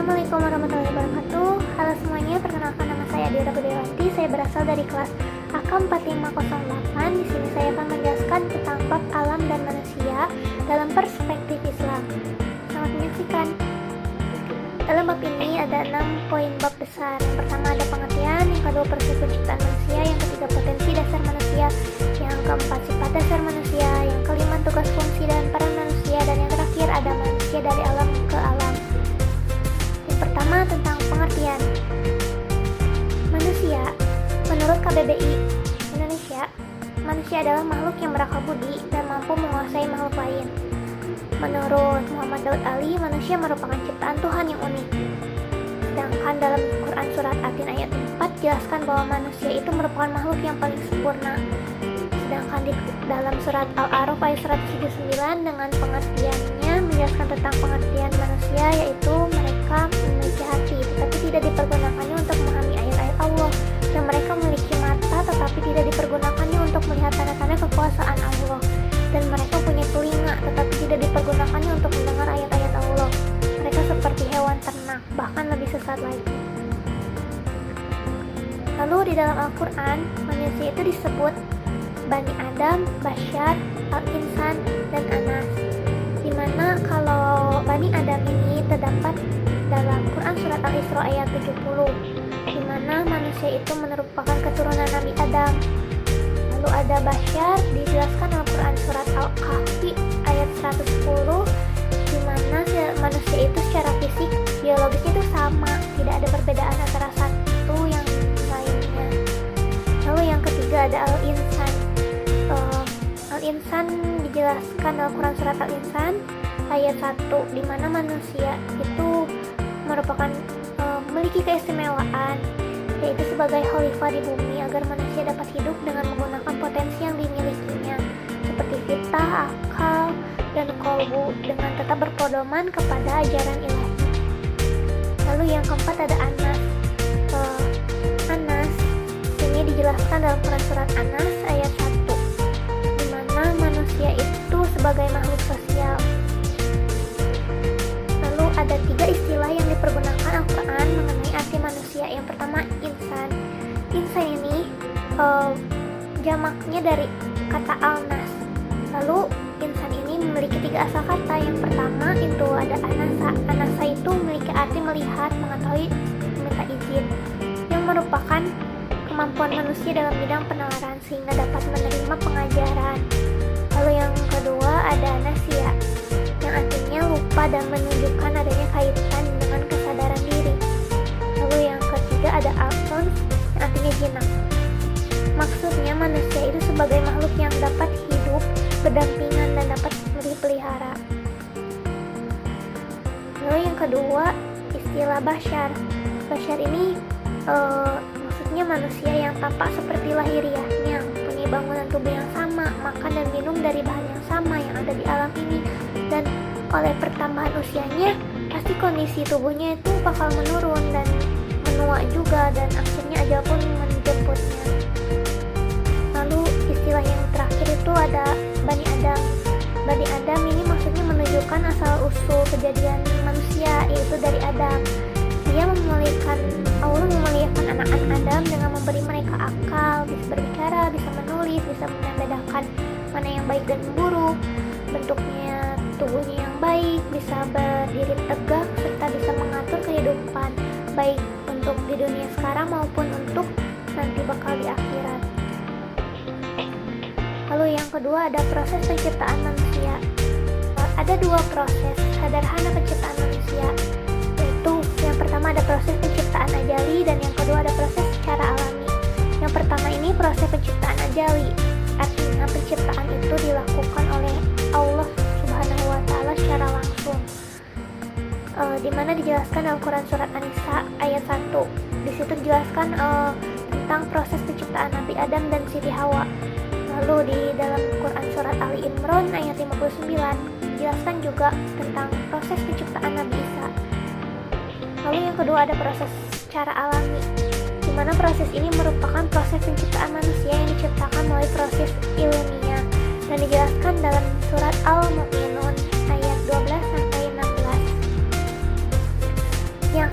Assalamualaikum warahmatullahi wabarakatuh. Halo semuanya, perkenalkan nama saya Dira Budewati. Saya berasal dari kelas AK 4508. Di sini saya akan menjelaskan tentang bab alam dan manusia dalam perspektif Islam. Selamat menyaksikan. Dalam bab ini ada 6 poin bab besar. Yang pertama ada pengertian, yang kedua proses penciptaan manusia, yang ketiga potensi dasar manusia, yang keempat sifat dasar manusia, yang kelima tugas fungsi dan peran manusia, dan yang terakhir ada manusia dari alam ke alam. Yang pertama tentang pengertian. Manusia, menurut KBBI Indonesia, manusia adalah makhluk yang berakal budi dan mampu menguasai makhluk lain. Menurut Muhammad Daud Ali, manusia merupakan ciptaan Tuhan yang unik. Sedangkan dalam Quran Surat At-Tin ayat 4 jelaskan bahwa manusia itu merupakan makhluk yang paling sempurna. Sedangkan di dalam Surat Al-A'raf ayat 179 dengan pengertiannya menjelaskan tentang pengertian manusia, yaitu mereka memiliki hati tetapi tidak dipergunakannya untuk memahami ayat-ayat Allah, dan mereka memiliki mata tetapi tidak dipergunakannya untuk melihat tanda-tanda kekuasaan Allah, dan mereka punya telinga tetapi tidak dipergunakannya untuk mendengar ayat-ayat Allah. Mereka seperti hewan ternak, bahkan lebih sesat lagi. Lalu di dalam Al-Quran, manusia itu disebut Bani Adam, Bashar, Al-Insan, dan Anas. Dimana kalau Bani Adam ini terdapat dalam Quran Surat Al-Isra ayat 70, dimana manusia itu merupakan keturunan Nabi Adam. Lalu ada Bashar, dijelaskan dalam Quran Surat Al-Kahfi ayat 110, dimana manusia itu secara fisik, biologisnya itu sama, tidak ada perbedaan antara satu yang lainnya. Lalu yang ketiga ada Al-Insan. Al-Insan dijelaskan dalam Quran Surat Al-Insan ayat 1, dimana manusia itu merupakan memiliki keistimewaan, yaitu sebagai khalifah di bumi agar manusia dapat hidup dengan menggunakan potensi yang dimilikinya seperti fitah, akal, dan kolbu dengan tetap berpedoman kepada ajaran ilahi. Lalu yang keempat ada Anas. Anas ini dijelaskan dalam Quran Surat Anas ayat 1, dimana manusia itu sebagai makhluk sosial. Lalu ada 3 istilah yang dipergunakan Al-Quran mengenai arti manusia. Yang pertama insan. Insan ini jamaknya dari kata al-nas. Lalu insan ini memiliki 3 asal kata. Yang pertama itu ada anasa. Anasa itu memiliki arti melihat, mengetahui, meminta izin, yang merupakan kemampuan manusia dalam bidang penalaran sehingga dapat menerima pengajaran. Lalu yang kedua ada nasia, yang artinya lupa dan menunjukkan adanya kaitan dengan kesadaran diri. Lalu yang ketiga ada alfons, yang artinya jinak. Maksudnya manusia itu sebagai makhluk yang dapat hidup berdampingan dan dapat dipelihara. Lalu yang kedua istilah bashar. Bashar ini maksudnya manusia yang tampak seperti lahiriahnya, punya bangunan tubuh yang sama, makan dan minum dari bahan yang sama yang ada di alam ini, dan oleh pertambahan usianya pasti kondisi tubuhnya itu bakal menurun dan menua juga, dan akhirnya ajal pun menjemputnya. Lalu istilah yang terakhir itu ada Bani Adam. Bani Adam ini maksudnya menunjukkan asal usul kejadian manusia, yaitu dari Adam. Allah memuliakan anak-anak Adam dengan memberi mereka akal, bisa berbicara, bisa menulis, bisa membedakan mana yang baik dan buruk, bentuknya tubuhnya yang baik, bisa berdiri tegak, serta bisa mengatur kehidupan baik untuk di dunia sekarang maupun untuk nanti bakal di akhirat. Lalu yang kedua ada proses penciptaan manusia. Ada 2 proses sederhana penciptaan manusia, yaitu yang pertama ada proses penciptaan ajali dan yang kedua ada proses secara alami. Yang pertama ini proses penciptaan ajali, artinya penciptaan itu dilakukan oleh Allah Subhanahu wa Ta'ala secara langsung, dimana dijelaskan dalam Quran Surat An-Nisa ayat 1. Di situ dijelaskan tentang proses penciptaan Nabi Adam dan Siti Hawa. Lalu di dalam Quran Surat Ali Imran ayat 59 dijelaskan juga tentang proses penciptaan Nabi Isa. Lalu yang kedua ada proses secara alami, di mana proses ini merupakan proses penciptaan manusia yang diciptakan melalui proses ilmiah dan dijelaskan dalam Surat Al-Mu'minun ayat 12-16. Yang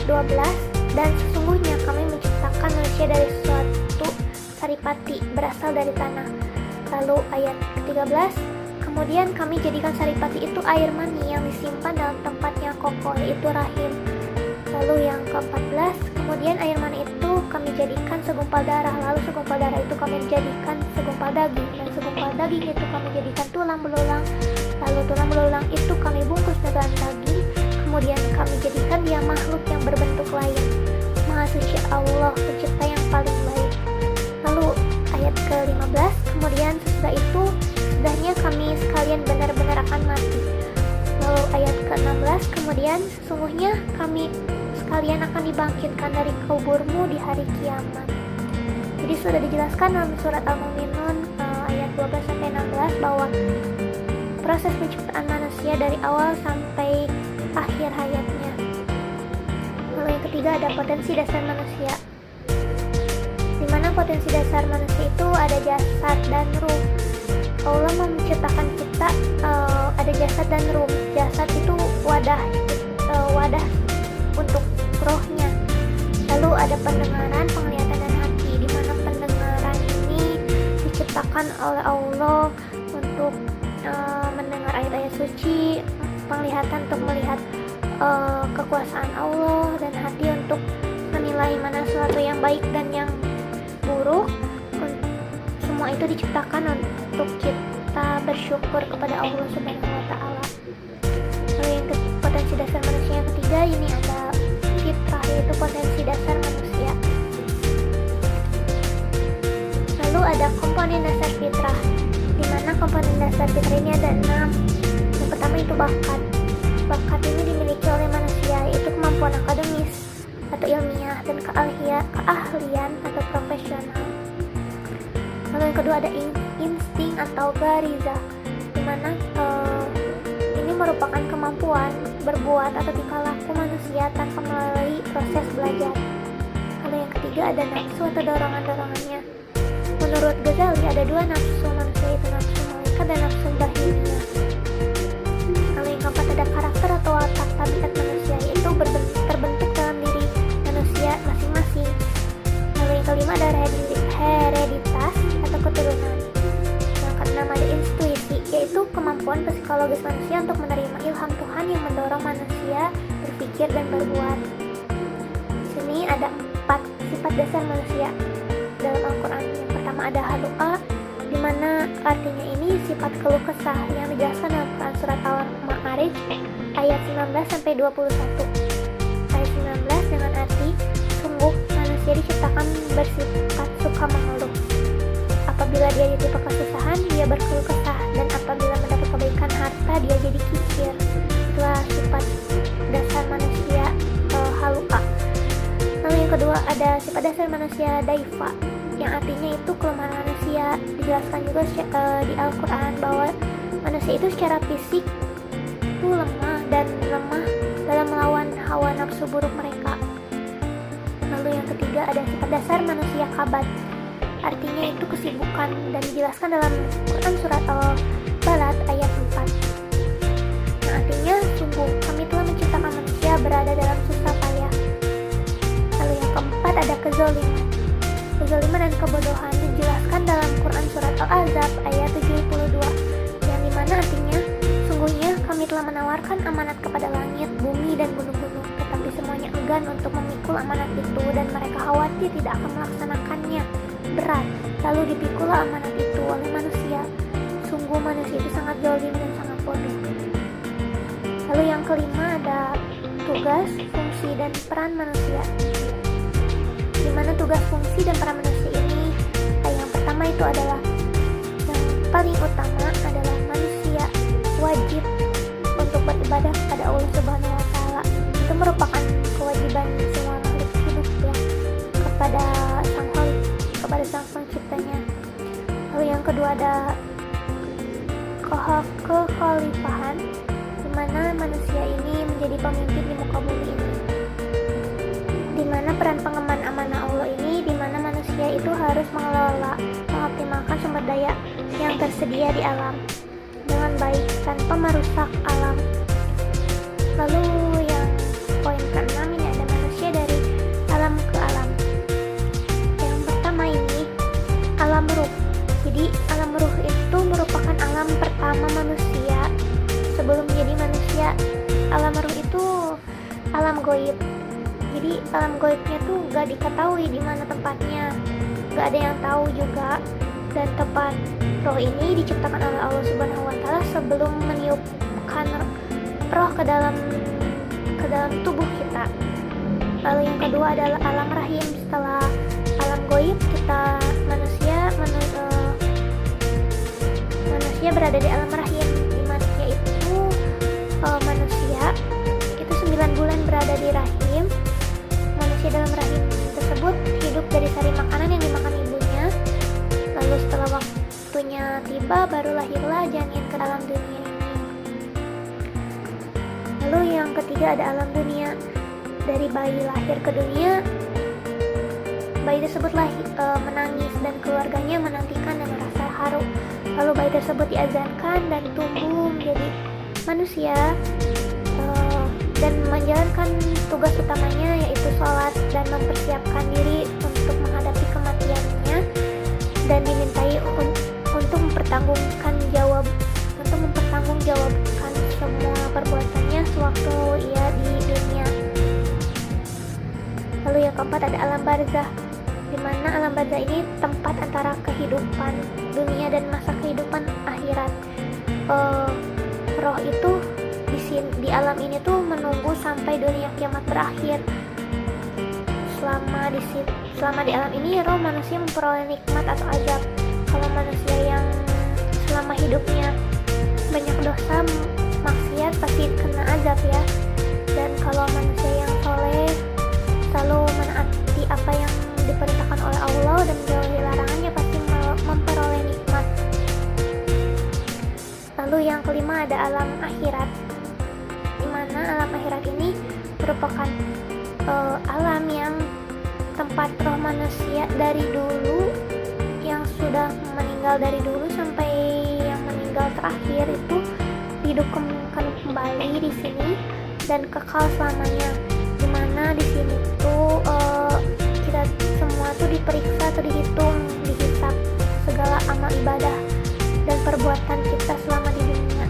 12, dan sesungguhnya kami menciptakan manusia dari suatu saripati berasal dari tanah. Lalu ayat ke-13, kemudian kami jadikan saripati itu air mani yang disimpan dalam tempat yang kokoh, yaitu rahim. Lalu yang ke-14, kemudian air mani itu kami jadikan segumpal darah, lalu segumpal darah itu kami jadikan segumpal daging, dan segumpal daging itu kami jadikan tulang belulang, lalu tulang belulang itu kami bungkus dengan daging, kemudian kami jadikan dia makhluk yang berbentuk lain. Maha suci Allah, pencipta yang paling baik. Lalu ayat ke-15, kemudian sesudahnya kami sekalian benar-benar akan mati. Lalu ayat ke-16, kemudian sesungguhnya kami sekalian akan dibangkitkan dari kuburmu di hari kiamat. Jadi sudah dijelaskan dalam surat Al-Mu'minun ayat 12-16 bahwa proses penciptaan manusia dari awal sampai akhir hayatnya. Lalu yang ketiga ada potensi dasar manusia, di mana potensi dasar manusia itu ada jasad dan ruh. Allah menciptakan kita ada jasad dan ruh. Jasad itu wadah untuk rohnya. Lalu ada pendengaran, penglihatan, dan hati, di mana pendengaran ini diciptakan oleh Allah untuk mendengar ayat-ayat suci, penglihatan untuk melihat kekuasaan Allah, dan hati untuk menilai mana sesuatu yang baik dan yang buruk. Semua itu diciptakan untuk kita bersyukur kepada Allah Subhanahu wa Ta'ala. Lalu yang potensi dasar manusia yang ketiga, ini ada fitrah, yaitu potensi dasar manusia. Lalu ada komponen dasar fitrah, di mana komponen dasar fitrah ini ada 6. Yang pertama itu bakat. Bakat ini dimiliki oleh manusia, yaitu kemampuan akademis atau ilmiah dan keahlian atau profesional. Lalu yang kedua ada insting atau gariza, di mana ini merupakan kemampuan berbuat atau tingkah laku manusia tanpa melalui proses belajar. Lalu yang ketiga ada nafsu atau dorongan-dorongannya. Menurut Ghazali ada 2 nafsu manusia, yaitu nafsu malaikat dan nafsu bahimiyah. Lalu yang keempat ada karakter atau watak tabiat manusia, yaitu terbentuk dalam diri manusia masing-masing. Lalu yang kelima ada hereditas atau keturunan. Yang keenam ada intuisi, yaitu kemampuan psikologis manusia untuk menerima ilham Tuhan yang mendorong manusia berpikir dan berbuat. Di sini ada 4 sifat dasar manusia dalam Al-Quran. Yang pertama ada halu'a, di mana artinya ini sifat keluh kesah yang dijelaskan dalam Quran surat Al-Ma'arij ayat 19-21. Ayat 19 dengan arti sungguh manusia diciptakan bersifat suka mengeluh. Apabila dia ditimpa kesusahan, dia berkeluh kesah, dan apabila mendapat kebaikan harta, dia jadi kikir. Itulah sifat dasar manusia halu'a. Lalu yang kedua ada sifat dasar manusia daifa, yang artinya itu kelemahan manusia. Dijelaskan juga di Al-Quran bahwa manusia itu secara fisik itu lemah dalam melawan hawa nafsu buruk mereka. Lalu yang ketiga ada sifat dasar manusia kabat, artinya itu kesibukan, dan dijelaskan dalam Quran surat Al-Balad ayat 4. Nah, artinya sungguh kami telah menciptakan manusia berada dalam susah payah. Lalu yang keempat ada kezaliman. Kezaliman dan kebodohan dijelaskan dalam Quran surat Al-Ahzab ayat 72, yang dimana artinya sungguhnya kami telah menawarkan amanat kepada langit, bumi, dan gunung-gunung, tetapi semuanya enggan untuk memikul amanat itu, dan mereka khawatir tidak akan melaksanakannya berat. Lalu dipikulah amanat itu oleh manusia. Sungguh manusia itu sangat zalim dan sangat bodoh. Lalu yang kelima ada tugas, fungsi, dan peran manusia, di mana tugas, fungsi, dan peran manusia ini yang pertama itu adalah yang paling utama adalah manusia wajib untuk beribadah kepada Allah Subhanahu wa Ta'ala. Itu merupakan kewajiban semua makhluk hidup ya, kepada sang penciptanya. Lalu yang kedua ada kekhalifahan, di mana manusia ini menjadi pemimpin di muka bumi ini. Di mana peran pengemban amanah Allah ini, di mana manusia itu harus mengelola, mengoptimalkan sumber daya yang tersedia di alam dengan baik tanpa merusak alam. Lalu yang poin ke-6 ini ada manusia itu alam goib. Jadi alam goibnya tuh gak diketahui di mana tempatnya, gak ada yang tahu juga. Dan tempat roh ini diciptakan oleh Allah Subhanahu wa Ta'ala sebelum meniupkan roh ke dalam tubuh kita. Lalu yang kedua adalah alam rahim. Setelah alam goib, kita manusia berada di alam rahim, dimana yaitu manusia itu 9 bulan berada di rahim. Manusia dalam rahim tersebut hidup dari sari makanan yang dimakan ibunya. Lalu setelah waktunya tiba, baru lahirlah janin ke dalam dunia ini. Lalu yang ketiga ada alam dunia. Dari bayi lahir ke dunia, bayi tersebut menangis dan keluarganya menantikan dengan rasa haru. Lalu bayi tersebut diazankan dan tumbuh menjadi manusia dan menjalankan tugas utamanya, yaitu sholat dan mempersiapkan diri untuk menghadapi kematiannya, dan dimintai untuk mempertanggungjawabkan semua perbuatannya sewaktu ia di dunia. Lalu yang keempat ada alam barzah, di mana alam barzah ini tempat antara kehidupan dunia dan masa kehidupan akhirat. Roh itu di alam ini tuh menunggu sampai dunia kiamat berakhir. Selama di alam ini roh manusia memperoleh nikmat atau azab. Kalau manusia yang selama hidupnya banyak dosa maksiat pasti kena azab ya. Dan kalau manusia yang soleh selalu menaati apa yang diperintahkan oleh Allah dan menjauhi larangannya, pasti memperoleh nikmat. Lalu yang kelima ada alam akhirat, di mana alam akhirat ini merupakan alam yang tempat roh manusia dari dulu yang sudah meninggal dari dulu sampai yang meninggal terakhir itu dihidupkan kembali di sini dan kekal selamanya. Dimana di sini tuh kita semua tuh diperiksa atau dihisap segala amal ibadah dan perbuatan kita selama di dunia.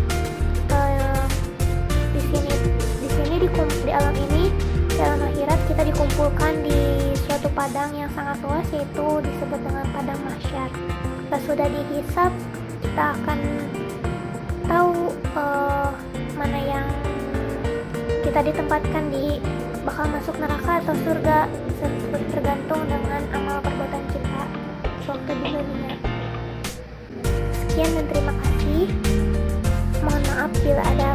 Di alam ini, di alam akhirat kita dikumpulkan di suatu padang yang sangat luas, yaitu disebut dengan padang mahsyar. Setelah sudah dihisap, kita akan tahu mana yang kita ditempatkan bakal masuk neraka atau surga, tergantung dengan amal perbuatan kita sewaktu di dunia. Sekian dan terima kasih. Mohon maaf bila ada